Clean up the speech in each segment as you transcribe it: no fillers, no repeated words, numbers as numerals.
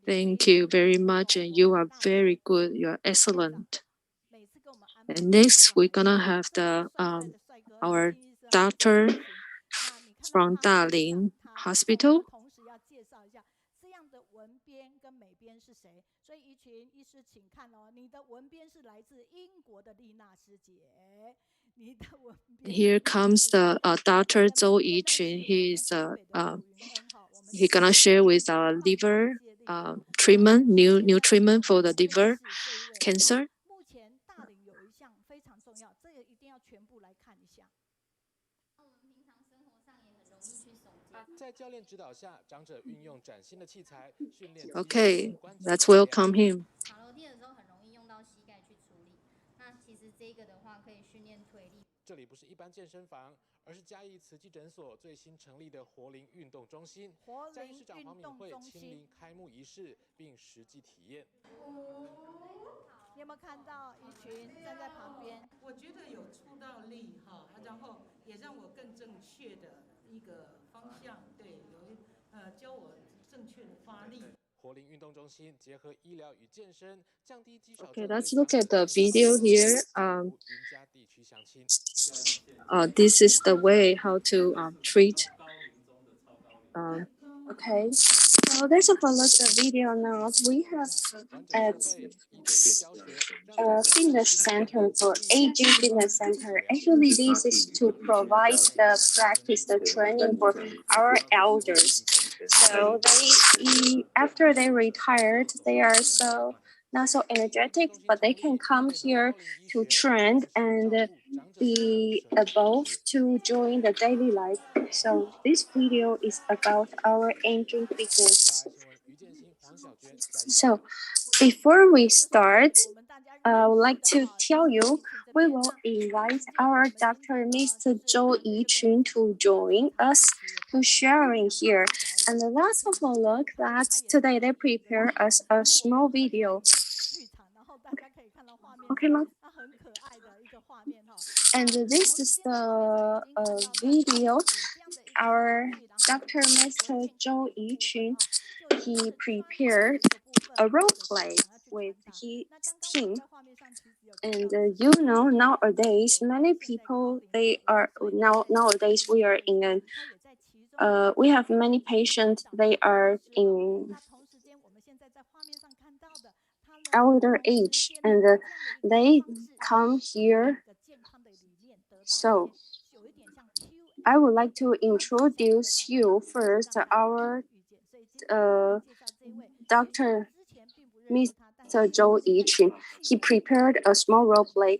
Thank you very much, and you are very good. You are excellent. And next, we're gonna have the our doctor from Dalin Hospital. Here comes the Dr. Zhou Yiqun. He's gonna share with our liver treatment, new treatment for the liver cancer. Okay, let's welcome him. Okay, let's look at the video here. This is the way how to treat. Okay, so let's have a look at the video now. We have at fitness center for aging fitness center. Actually, this is to provide the practice, the training for our elders. So after they retired, they are not so energetic, but they can come here to train and be able to join the daily life. So this video is about our aging fitness. So before we start, I would like to tell you, we will invite our Dr. Mr. Zhou Yiqun to join us to sharing here. And let's have a look that today they prepare us a small video. Okay, Mom? And this is the video. Our Dr. Mr. Zhou Yiqun, he prepared a role play with his team. And nowadays, many people, nowadays we are in we have many patients, they are in elder age, and they come here. So I would like to introduce you first, our Dr. Mr. Zhou Yiqun. He prepared a small role play.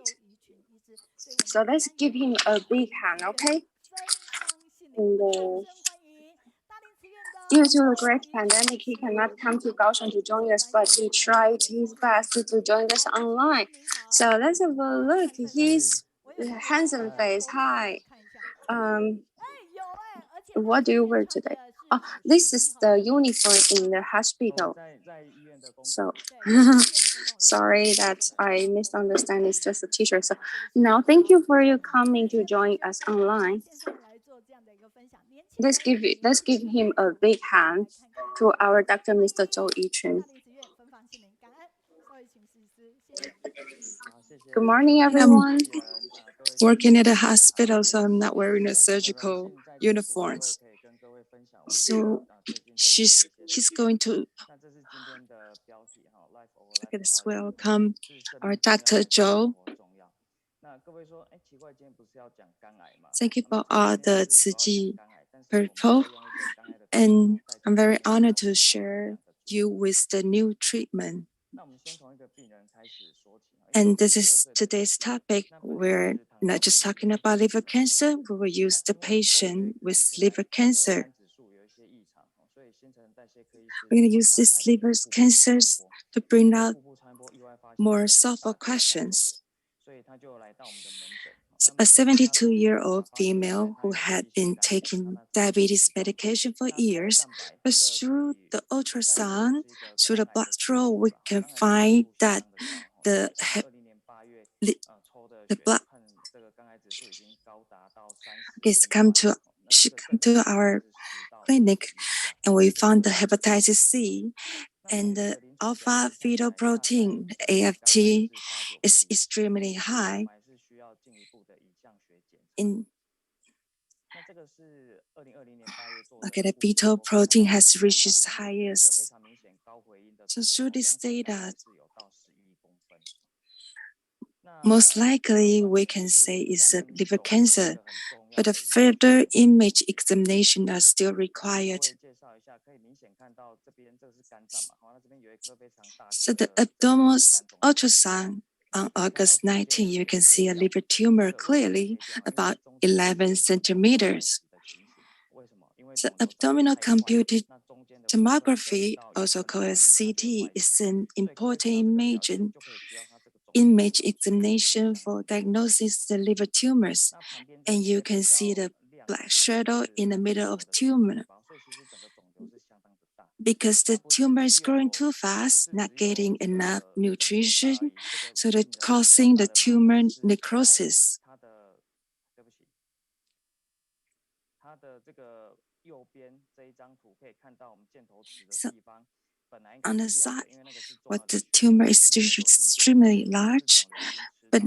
So let's give him a big hand, okay? And due to the great pandemic, he cannot come to Kaohsiung to join us, but he tried his best to join us online. So let's have a look. His handsome face. Hi. What do you wear today? Oh, this is the uniform in the hospital. So sorry that I misunderstand. It's just a t-shirt. So now thank you for you coming to join us online. Let's give him a big hand to our Dr. Mr. Zhou Yiqun. Good morning, everyone. I'm working at a hospital, so I'm not wearing a surgical uniforms. So he's going to let's welcome our Dr. Zhou. Thank you for all the Tzu Ji purple, and I'm very honored to share you with the new treatment. And this is today's topic. We're not just talking about liver cancer, we will use the patient with liver cancer. We're going to use these liver cancers to bring out more thoughtful questions. A 72-year-old female who had been taking diabetes medication for years, but through the ultrasound, through the blood draw, we can find that the blood she come to our clinic, and we found the hepatitis C and the alpha fetoprotein AFT is extremely high. The fetal protein has reached its highest. So through this data, most likely we can say it's a liver cancer, but a further image examination are still required. So the abdominal ultrasound on August 19, you can see a liver tumor clearly, about 11 centimeters. So abdominal computed tomography, also called as CT, is an important image examination for diagnosis of the liver tumors. And you can see the black shadow in the middle of tumor. Because the tumor is growing too fast, not getting enough nutrition, so that causing the tumor necrosis. So on the side, what the tumor is extremely large, but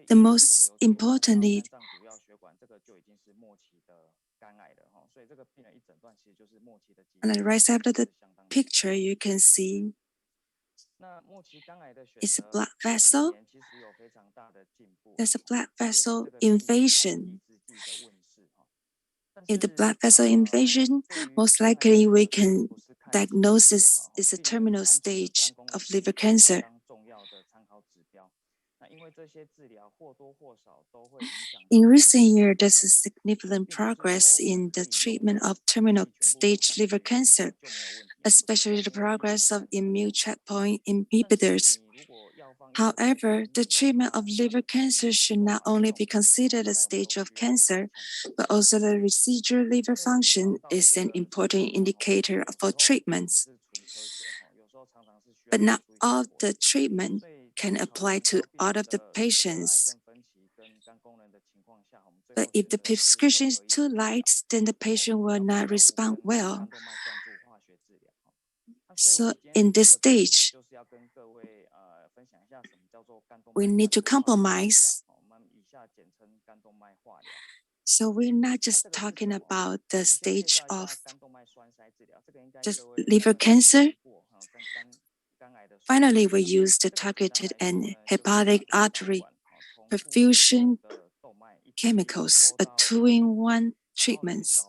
the most importantly, on the right side of the picture, you can see it's a blood vessel. There's a blood vessel invasion. If the blood vessel invasion, most likely we can diagnose this is a terminal stage of liver cancer. In recent years, there's a significant progress in the treatment of terminal stage liver cancer, especially the progress of immune checkpoint inhibitors. However, the treatment of liver cancer should not only be considered a stage of cancer, but also the residual liver function is an important indicator for treatments. But not all the treatment can apply to all of the patients. But if the prescription is too light, then the patient will not respond well. So in this stage, we need to compromise. So we're not just talking about the stage of just liver cancer. Finally, we use the targeted and hepatic artery perfusion chemicals, a two-in-one treatments.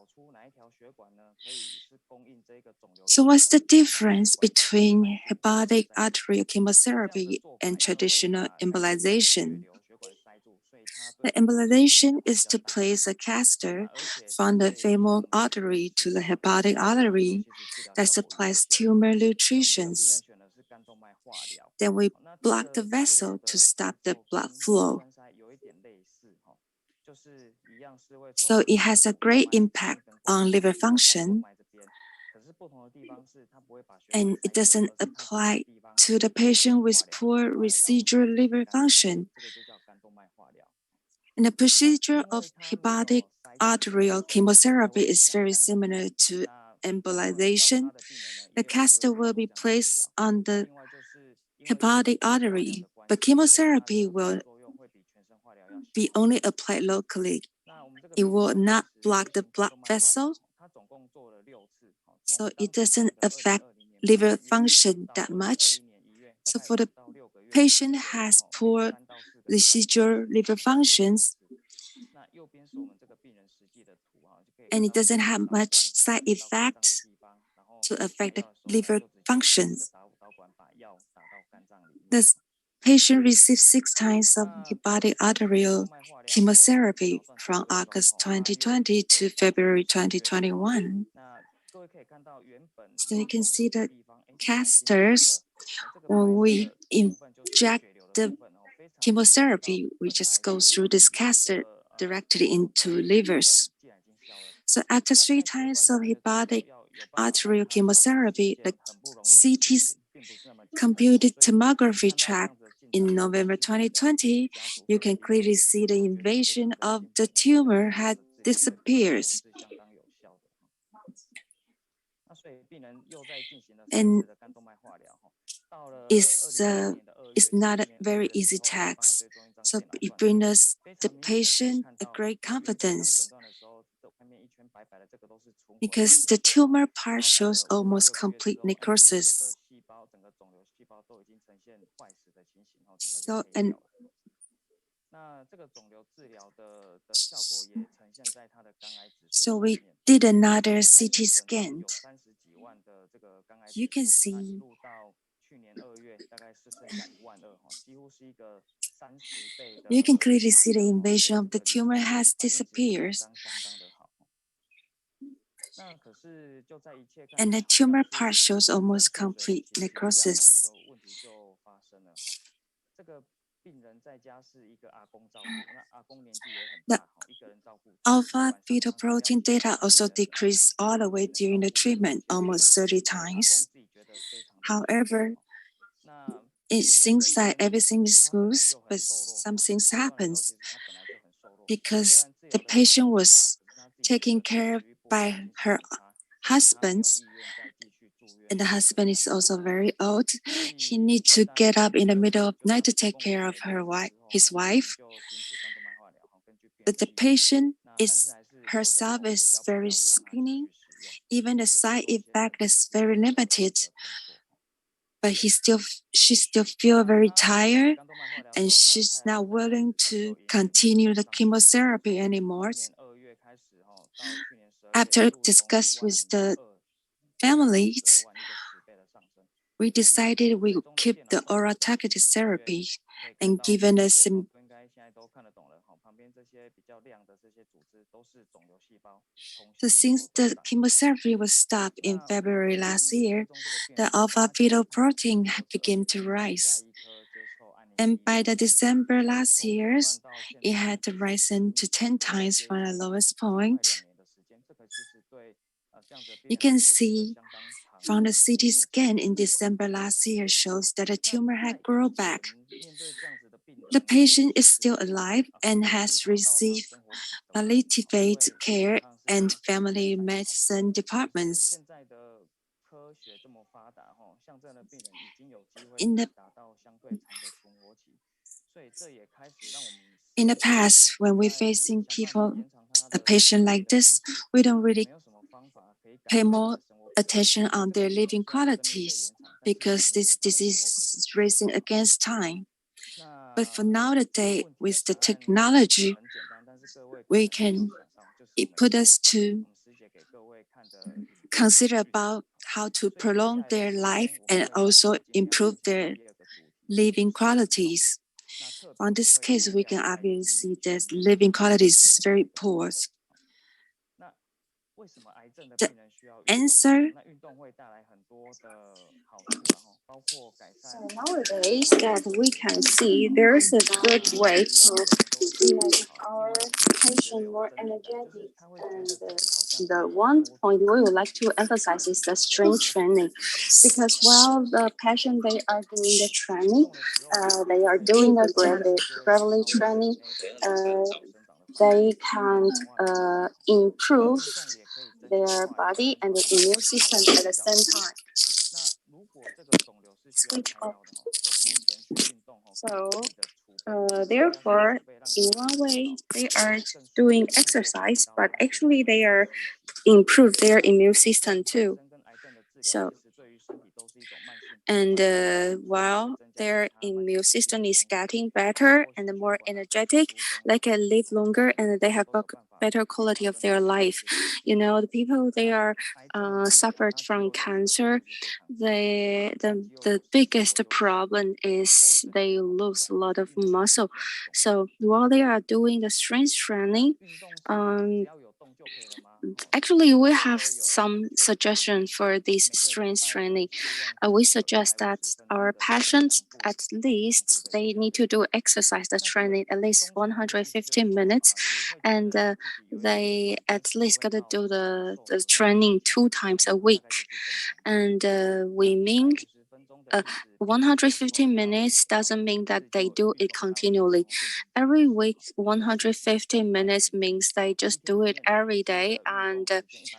So what's the difference between hepatic arterial chemotherapy and traditional embolization? The embolization is to place a catheter from the femoral artery to the hepatic artery that supplies tumor nutrition. Then we block the vessel to stop the blood flow. So it has a great impact on liver function, and it doesn't apply to the patient with poor residual liver function. And the procedure of hepatic arterial chemotherapy is very similar to embolization. The catheter will be placed on the hepatic artery, but chemotherapy will be only applied locally. It will not block the blood vessel, so it doesn't affect liver function that much. So for the patient has poor residual liver functions, and it doesn't have much side effects to affect the liver functions. The patient received 6 times of hepatic arterial chemotherapy from August 2020 to February 2021. So you can see the catheters. When we inject the chemotherapy, we just go through this catheter directly into livers. So after 3 times of hepatic arterial chemotherapy, the CT computed tomography track in November 2020, you can clearly see the invasion of the tumor had disappears. And it's not a very easy task. So it brings us the patient a great confidence because the tumor part shows almost complete necrosis. So so we did another CT scan. You can see you can clearly see the invasion of the tumor has disappeared. And the tumor part shows almost complete necrosis. The alpha fetoprotein data also decreased all the way during the treatment, almost 30 times. However, it seems like everything is smooth, but some things happen because the patient was taken care of by her husband, and the husband is also very old. He needs to get up in the middle of the night to take care of his wife. But the patient herself is very skinny. Even the side effect is very limited. But she still feel very tired, and she's not willing to continue the chemotherapy anymore. After discuss with the families, we decided we would keep the oral targeted therapy and given us some. So since the chemotherapy was stopped in February last year, the alpha fetoprotein began to rise. And by the December last year, it had risen to 10 times from the lowest point. You can see from the CT scan in December last year shows that the tumor had grown back. The patient is still alive and has received palliative care and family medicine departments. In the past, when we're facing a patient like this, we don't really pay more attention on their living qualities because this disease is racing against time. But for nowadays, with the technology, it put us to consider about how to prolong their life and also improve their living qualities. On this case, we can obviously see that living quality is very poor. The answer. So nowadays that we can see there's a good way to make our patient more energetic. And the one point we would like to emphasize is the strength training, because while the patient they are doing the training, they are doing the gravity training, they can improve their body and the immune system at the same time. Switch off. So, therefore, in one way, they are doing exercise, but actually they are improve their immune system too. So, and while their immune system is getting better and more energetic, they can live longer and they have a better quality of their life. You know, the people they are suffered from cancer, the biggest problem is they lose a lot of muscle. So while they are doing the strength training, actually, we have some suggestions for this strength training. We suggest that our patients, at least, they need to do exercise the training at least 150 minutes, and they at least got to do the training 2 times a week. And women, 115 minutes doesn't mean that they do it continually. Every week, 150 minutes means they just do it every day. And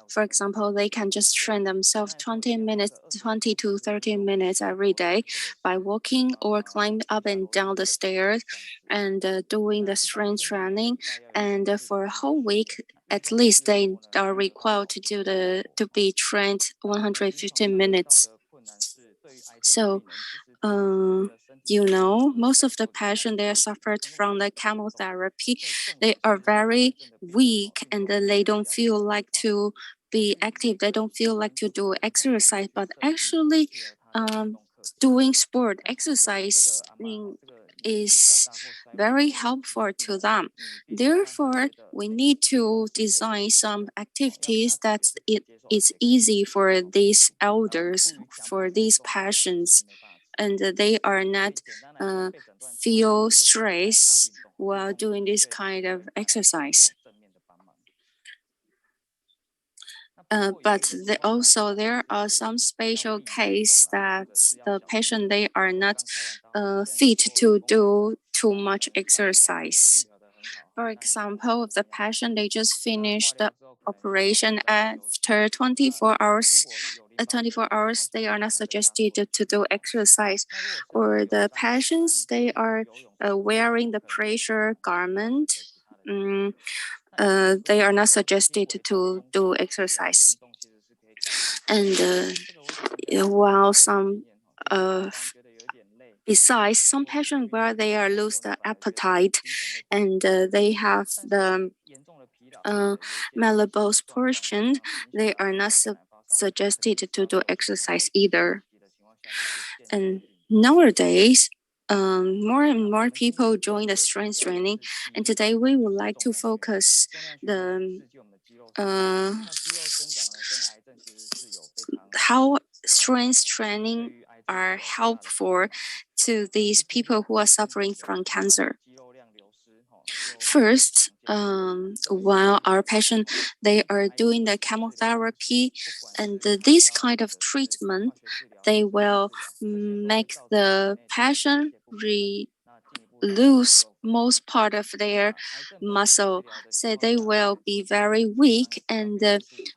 for example, they can just train themselves 20 minutes, 20 to 30 minutes every day by walking or climbing up and down the stairs and doing the strength training. And for a whole week, at least they are required to be trained 150 minutes. So, most of the patients they suffered from the chemotherapy, they are very weak and they don't feel like to be active. They don't feel like to do exercise, but actually, doing sport exercising is very helpful to them. Therefore, we need to design some activities that it is easy for these elders, for these patients, and they are not feel stress while doing this kind of exercise. But there are some special cases that the patient they are not fit to do too much exercise. For example, if the patient they just finished the operation after 24 hours, 24 hours they are not suggested to do exercise, or the patients they are wearing the pressure garment. They are not suggested to do exercise. And while some besides some patients where they are lose the appetite and they have the malabose portion, they are not suggested to do exercise either. And nowadays, more and more people join the strength training, and today we would like to focus the how strength training are helpful to these people who are suffering from cancer. First, while our patient they are doing the chemotherapy, and this kind of treatment, they will make the patient lose most part of their muscle, so they will be very weak and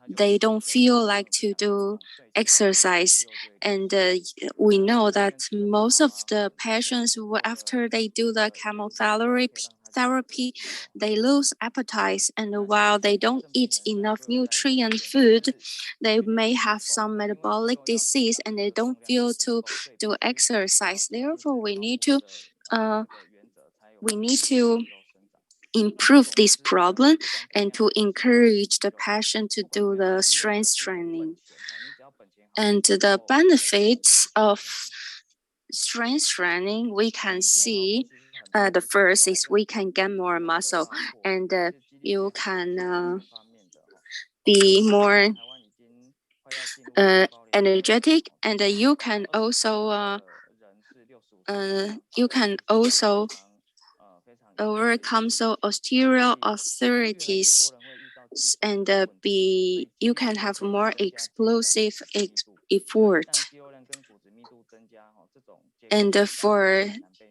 they don't feel like to do exercise. And we know that most of the patients after they do the chemotherapy, they lose appetite, and while they don't eat enough nutrient food, they may have some metabolic disease and they don't feel to do exercise. Therefore, we need to improve this problem and to encourage the patient to do the strength training. And the benefits of strength training, we can see the first is we can get more muscle, and you can be more energetic, and you can also overcome so osteoarthritis, and you can have more explosive effort. And for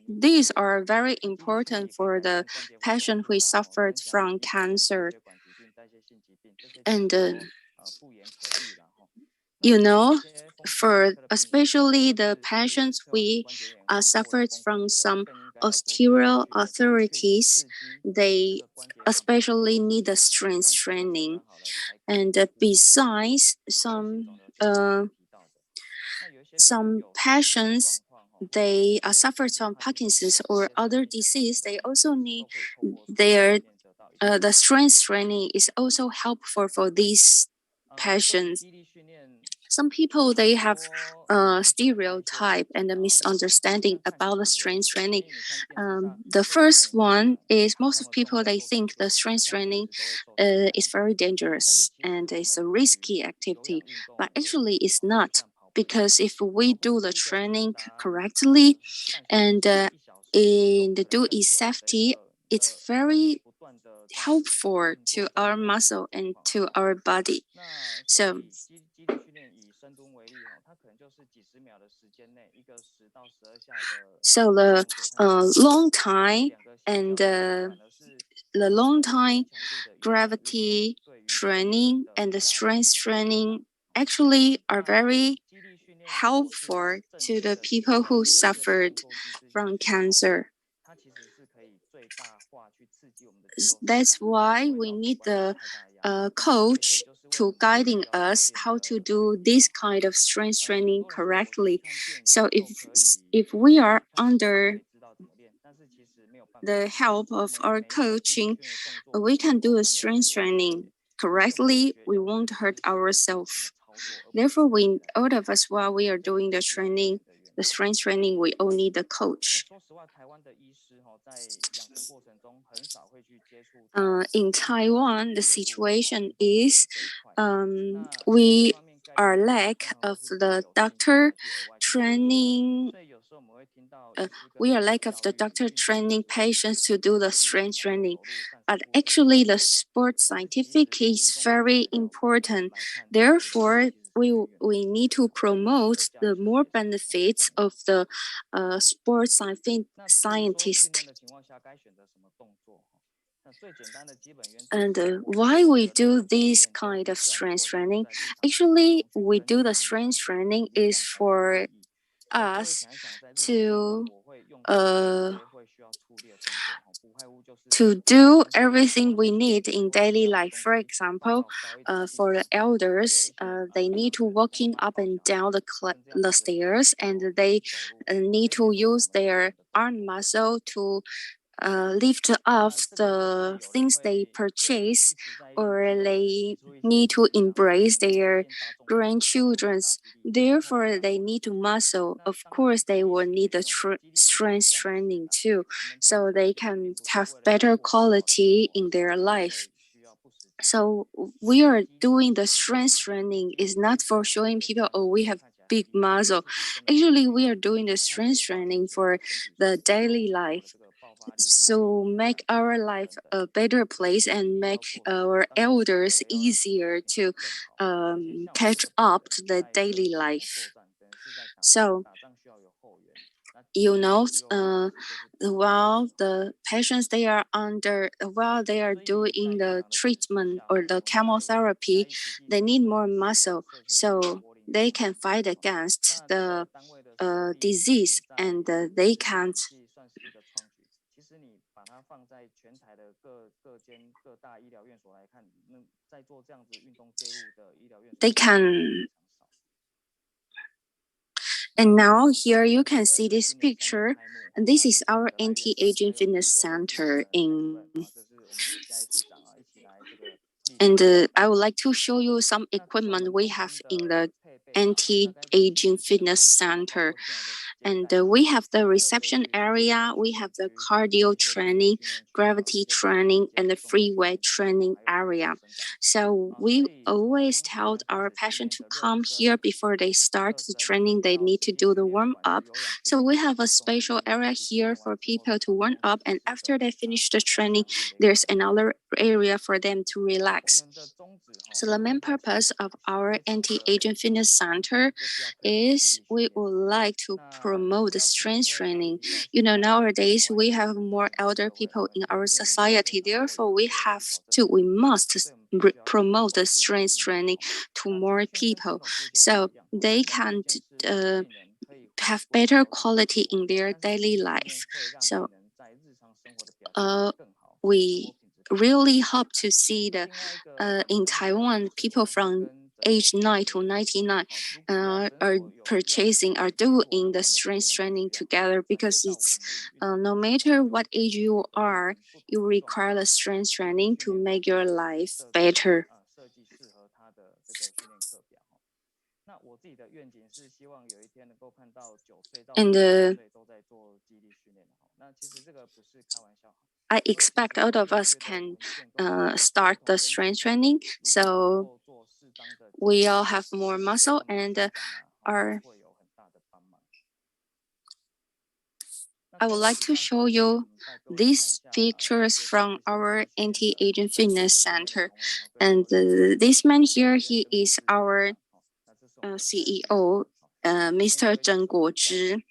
these are very important for the patient who suffered from cancer. And for especially the patients we suffered from some osteoarthritis, they especially need the strength training. And besides, some patients they suffer from Parkinson's or other disease. They also need the strength training is also helpful for these patients. Some people they have a stereotype and a misunderstanding about the strength training. The first one is most of people they think the strength training is very dangerous and it's a risky activity, but actually it's not, because if we do the training correctly and do it safety, it's very helpful to our muscle and to our body. So So the long time and the long time gravity training and the strength training actually are very helpful to the people who suffered from cancer. That's why we need the coach to guiding us how to do this kind of strength training correctly. So if we are under the help of our coaching, we can do the strength training correctly. We won't hurt ourselves. Therefore, all of us, while we are doing the training, the strength training, we all need a coach. In Taiwan, the situation is we are lack of the doctor training. We are lack of the doctor training patients to do the strength training, but actually the sports scientific is very important. Therefore, we need to promote the more benefits of the sports scientist. And why we do this kind of strength training? Actually, we do the strength training is for us to do everything we need in daily life. For example, for the elders, they need to walking up and down the stairs, and they need to use their arm muscle to lift up the things they purchase, or they need to embrace their grandchildren. Therefore, they need to muscle. Of course, they will need the strength training too, so they can have better quality in their life. So we are doing the strength training is not for showing people, oh, we have big muscle. Actually, we are doing the strength training for the daily life. So make our life a better place and make our elders easier to catch up to the daily life. So while the patients while they are doing the treatment or the chemotherapy, they need more muscle so they can fight against the disease, and they can't. They can. And now here you can see this picture. And this is our anti-aging fitness center and I would like to show you some equipment we have in the anti-aging fitness center. And we have the reception area, we have the cardio training, gravity training, and the free weight training area. So we always tell our patients to come here before they start the training. They need to do the warm up. So we have a special area here for people to warm up, and after they finish the training, there's another area for them to relax. So the main purpose of our anti-aging fitness center is we would like to promote the strength training. Nowadays we have more elder people in our society. Therefore, we must promote the strength training to more people, so they can have better quality in their daily life. So we really hope to see in Taiwan, people from age 9 to 99 are doing the strength training together, because it's no matter what age you are, you require the strength training to make your life better. And I expect all of us can start the strength training, so we all have more muscle and I would like to show you these pictures from our anti-aging fitness center. And this man here, he is our CEO, Mr. Zheng Guozhi,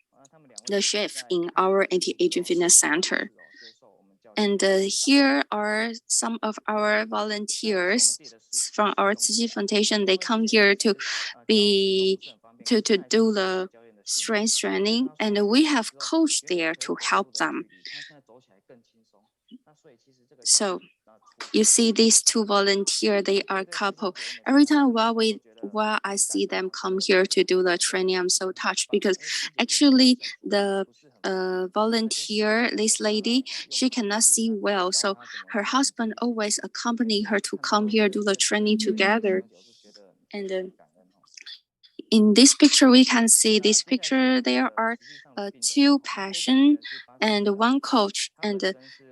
the chef in our anti-aging fitness center. And here are some of our volunteers from our Tzu Chi Foundation. They come here to do the strength training, and we have coach there to help them. So you see these two volunteers, they are a couple. Every time while I see them come here to do the training, I'm so touched because actually the volunteer, this lady, she cannot see well. So her husband always accompany her to come here do the training together. And in this picture, we can see this picture, there are two patients and one coach. And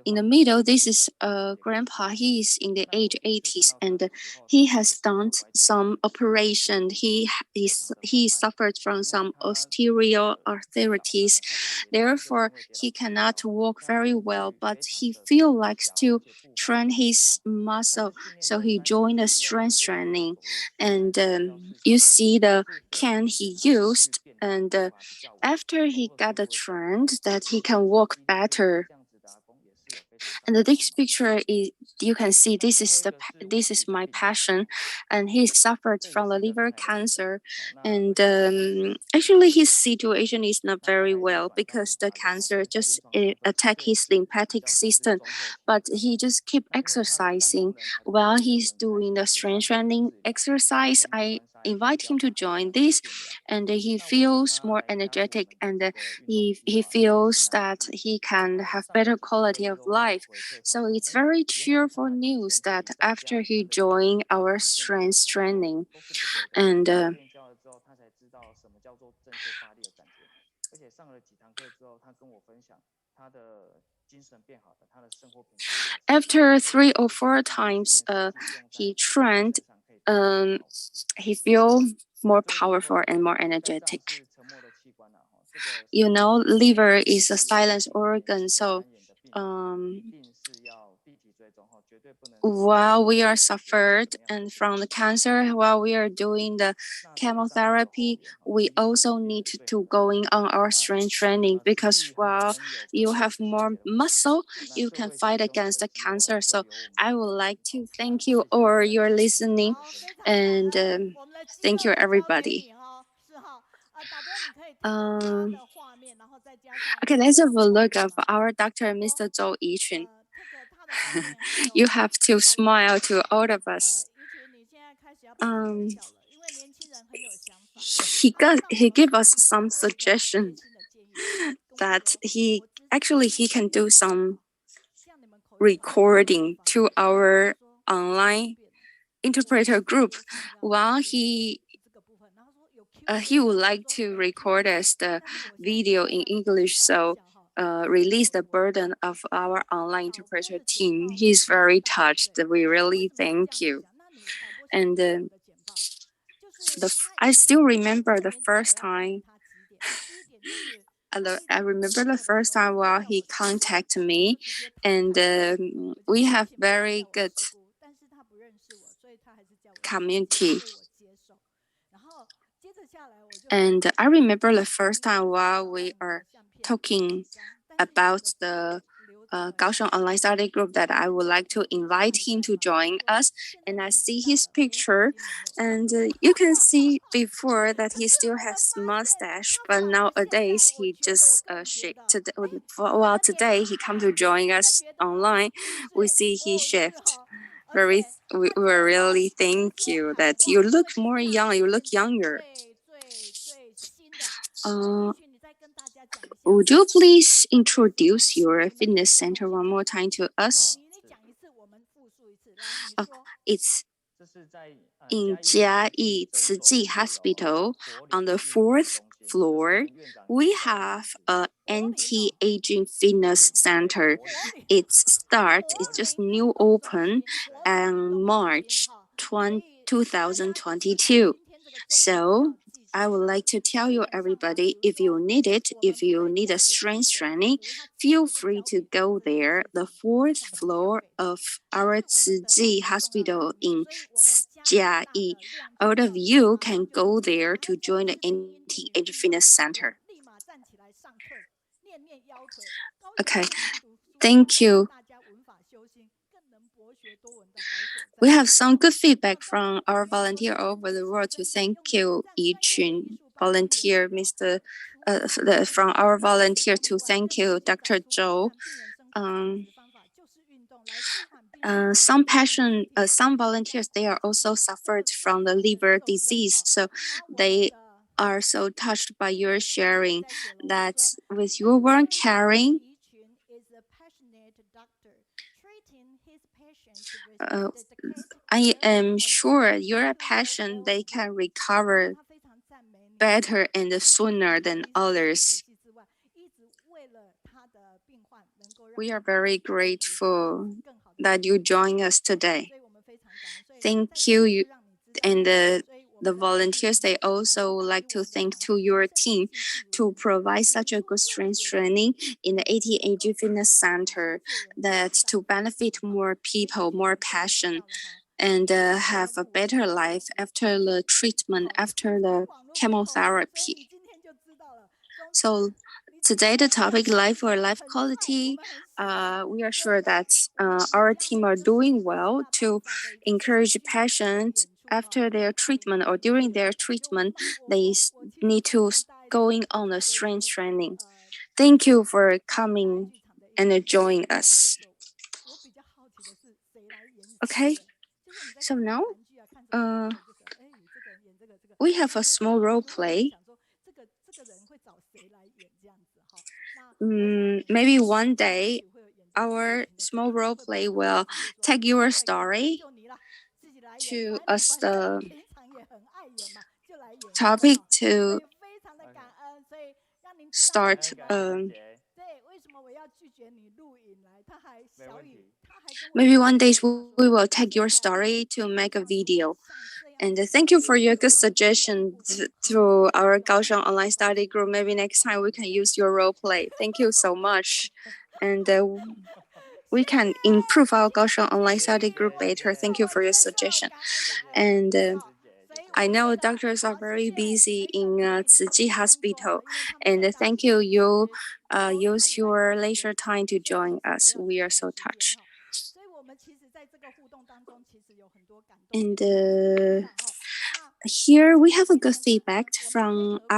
in the middle, this is a grandpa. He is in the age 80s and he has done some operation. He suffered from some osteoarthritis. Therefore, he cannot walk very well, but he feel like to train his muscle. So he joined a strength training. And you see the can he used, and after he got the trend that he can walk better. And this picture is, you can see this is my passion, and he suffered from the liver cancer, and actually his situation is not very well because the cancer just attack his lymphatic system, but he just keep exercising while he's doing the strength training exercise. I invite him to join this, and he feels more energetic, and he feels that he can have better quality of life. So it's very cheerful news that after he joined our strength training, and after 3 or 4 times he trained, he feel more powerful and more energetic. You know, liver is a silent organ, so while we are suffered and from the cancer, while we are doing the chemotherapy, we also need to going on our strength training, because while you have more muscle, you can fight against the cancer. So I would like to thank you all your listening, and thank you everybody. Okay, let's have a look of our doctor, Mr. Zhou Yiqun. You have to smile to all of us. He gave us some suggestion that he can do some recording to our online interpreter group while he would like to record us the video in English, so release the burden of our online interpreter team. He's very touched. We really thank you. And I still remember the first time. I remember the first time while he contacted me, and we have very good community. And I remember the first time while we are talking about the Kaohsiung Online Study Group that I would like to invite him to join us. And I see his picture, and you can see before that he still has mustache, but nowadays he just shaved. Well, today he come to join us online. We see he shaved. We really thank you that you look more young. You look younger. Would you please introduce your fitness center one more time to us? It's in Jiayi Tzu Chi Hospital on the 4th floor. We have an anti-aging fitness center. It's just new open on March 2022. So I would like to tell you everybody, if you need it, if you need a strength training, feel free to go there, the 4th floor of our Tzu Chi Hospital in Jia all of you can go there to join the anti-age fitness center. Okay, thank you. We have some good feedback from our volunteer over the world to thank you, Yiqun, volunteer, from our volunteer to thank you, Dr. Zhou. Some volunteers, they are also suffered from the liver disease, so they are so touched by your sharing that with your work caring, I am sure your passion they can recover better and sooner than others. We are very grateful that you join us today. Thank you, and the volunteers, they also like to thank to your team to provide such a good strength training in the ATAG Fitness Center that to benefit more people, more passion, and have a better life after the treatment, after the chemotherapy. So today the topic life or life quality, we are sure that our team are doing well to encourage patients after their treatment or during their treatment, they need to going on a strength training. Thank you for coming and joining us. Okay, so now we have a small role play. Maybe one day our small role play will take your story to us the topic to start. Maybe one day we will take your story to make a video. And thank you for your good suggestion through our Kaohsiung online study group. Maybe next time we can use your role play. Thank you so much. And we can improve our Kaohsiung online study group better. Thank you for your suggestion. And I know doctors are very busy in Tzu Chi Hospital. And thank you, you use your leisure time to join us. We are so touched. And here we have a good feedback from our